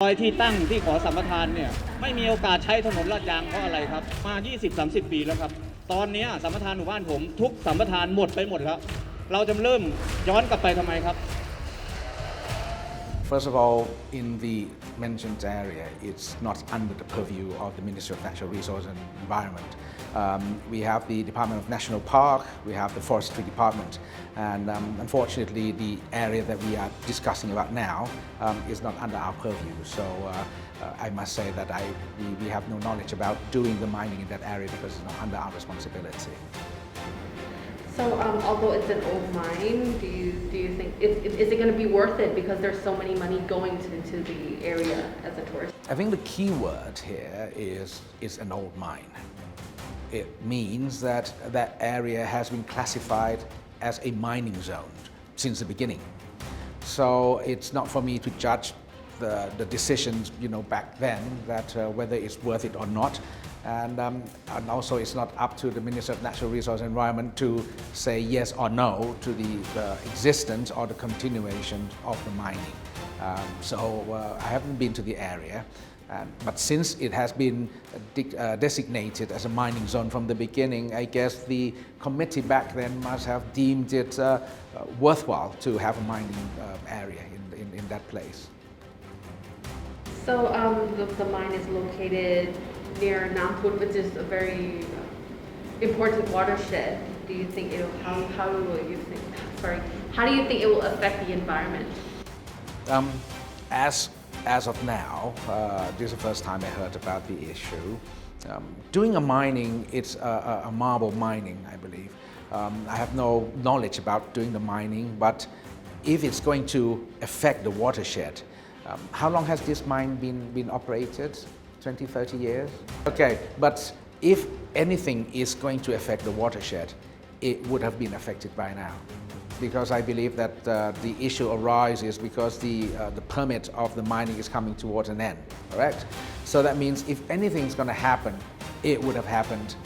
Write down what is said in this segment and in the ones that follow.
อยที่ตั้งที่ขอสัมปทานเนี่ยไม่มีโอกาสใช้ถนนลาดยางเพราะอะไรครับมา 20-30 ปีแล้วครับตอนนี้สัมปทานหมู่บ้านผมทุกสัมปทานหมดไปหมดแล้วเราจะเริ่มย้อนกลับไปทำไมครับ First of all, in the mentioned area, it's not under the purview of the Ministry of Natural Resources and Environment. We have the Department of National Park, we have the Forestry Department, and unfortunately the area that we are discussing about now is not under our purview. So I must say that we have no knowledge about doing the mining in that area because it's not under our responsibility. So although it's an old mine, do you think, is it going to be worth it because there's so many money going into the area as a tourist? I think the key word here is an old mine. It means that that area has been classified as a mining zone since the beginning. So it's not for me to judge the decisions, back then that whether it's worth it or not. And also it's not up to the Minister of Natural Resources and Environment to say yes or no to the existence or the continuation of the mining. So I haven't been to the area, but since it has been designated as a mining zone from the beginning, I guess the committee back then must have deemed it worthwhile to have a mining area in that place. So the mine is located near Namput, which is a very important watershed. Do you think how do you think it will affect the environment? As of now, this is the first time I heard about the issue. Doing a mining, it's a marble mining, I believe. I have no knowledge about doing the mining, but if it's going to affect the watershed, how long has this mine been operated? 20, 30 years? Okay, but if anything is going to affect the watershed, it would have been affected by now. Because I believe that the issue arises because the permit of the mining is coming towards an end, correct? So that means if anything's going to happen, it would have happened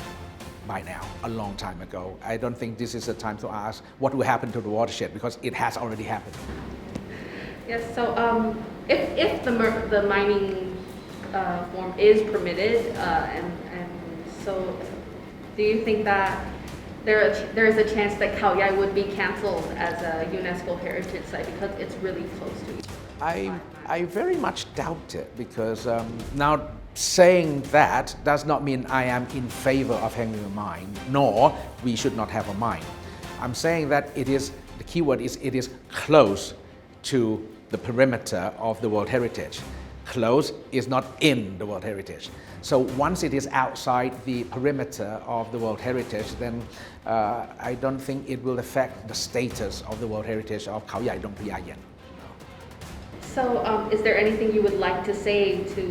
by now, a long time ago. I don't think this is the time to ask what will happen to the watershed because it has already happened. Yes, so if the mining form is permitted, and so do you think that there is a chance that Khao Yai would be cancelled as a UNESCO heritage site because it's really close to each other? I very much doubt it because now saying that does not mean I am in favor of having a mine, nor we should not have a mine. I'm saying that the keyword is it is close to the perimeter of the World Heritage. Close is not in the World Heritage. So once it is outside the perimeter of the World Heritage, then I don't think it will affect the status of the World Heritage of Khao Yai Dong Phaya Yen. So is there anything you would like to say to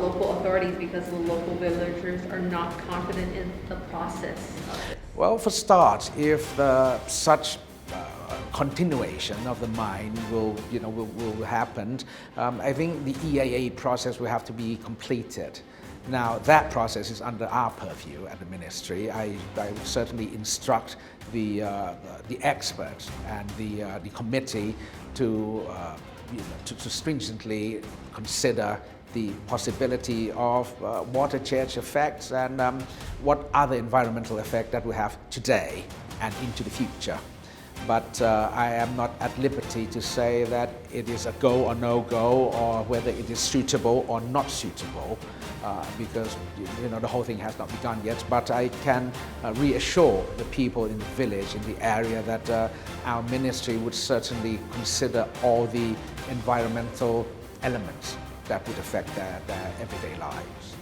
local authorities because the local villagers are not confident in the process of this? Well, for start, if such continuation of the mine will happen, I think the EIA process will have to be completed. Now that process is under our purview at the ministry. I would certainly instruct the experts and the committee to stringently consider the possibility of water change effects and what other environmental effect that we have today and into the future. But I am not at liberty to say that it is a go or no go or whether it is suitable or not suitable because the whole thing has not begun yet. But I can reassure the people in the village, in the area, that our ministry would certainly consider all the environmental elements that would affect their everyday lives.